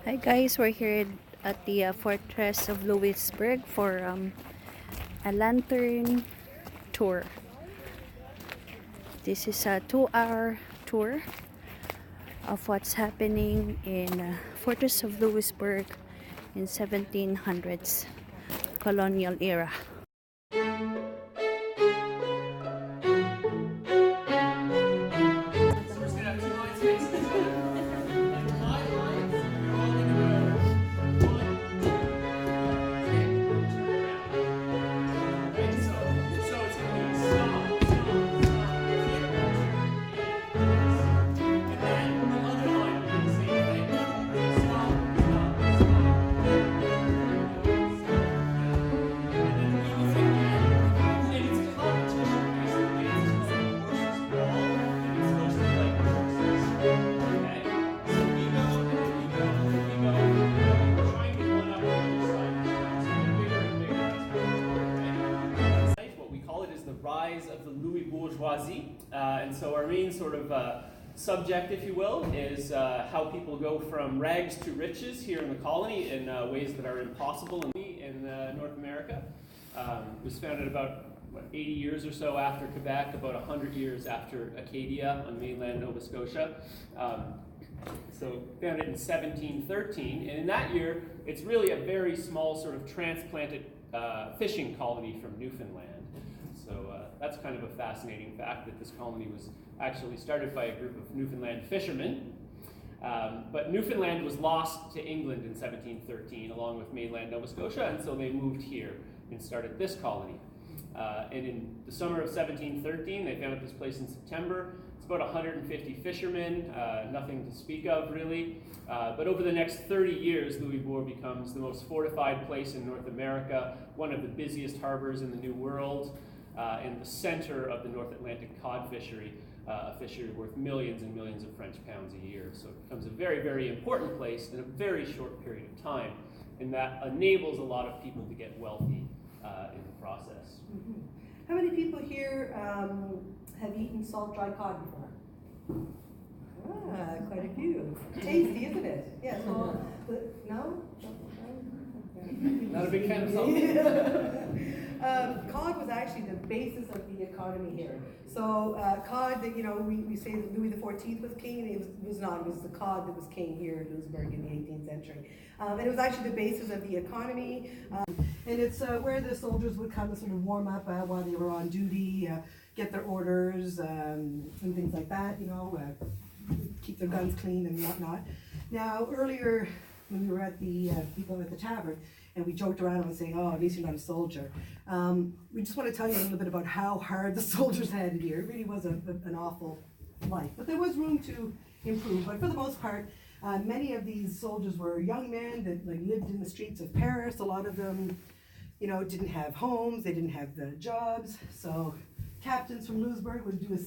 Hi guys, we're here at the fortress of Louisbourg for a lantern tour. This is a 2-hour tour of what's happening in fortress of Louisbourg in 1700s colonial era. Rise of the Louis bourgeoisie, and so our main sort of subject, if you will, is how people go from rags to riches here in the colony in ways that are impossible in North America. It was founded about 80 years or so after Quebec, about 100 years after Acadia on mainland Nova Scotia. So founded in 1713, and in that year, it's really a very small sort of transplanted fishing colony from Newfoundland. So that's kind of a fascinating fact that this colony was actually started by a group of Newfoundland fishermen. But Newfoundland was lost to England in 1713 along with mainland Nova Scotia, and so they moved here and started this colony. And in the summer of 1713, they founded this place in September. It's about 150 fishermen, nothing to speak of really. But over the next 30 years, Louisbourg becomes the most fortified place in North America, one of the busiest harbors in the New World, and the center of the North Atlantic cod fishery, a fishery worth millions and millions of French pounds a year. So it becomes a very, very important place in a very short period of time, and that enables a lot of people to get wealthy in the process. Mm-hmm. How many people here have eaten salt dry cod before? Quite a few. Tasty, isn't it? Yes. Well, no? Not a big fan of salt? Cod was actually the basis of the economy here. So cod, we say that Louis XIV was king, and it was not. It was the cod that was king here in Louisbourg in the 18th century. And it was actually the basis of the economy. And it's where the soldiers would come to sort of warm up while they were on duty, get their orders, and things like that, keep their guns clean and whatnot. Now, earlier, when we were at the people at the tavern, and we joked around and saying, oh, at least you're not a soldier. We just want to tell you a little bit about how hard the soldiers had it here. It really was an awful life. But there was room to improve. But for the most part, many of these soldiers were young men that lived in the streets of Paris. A lot of them, didn't have homes. They didn't have the jobs. So captains from Louisbourg would do a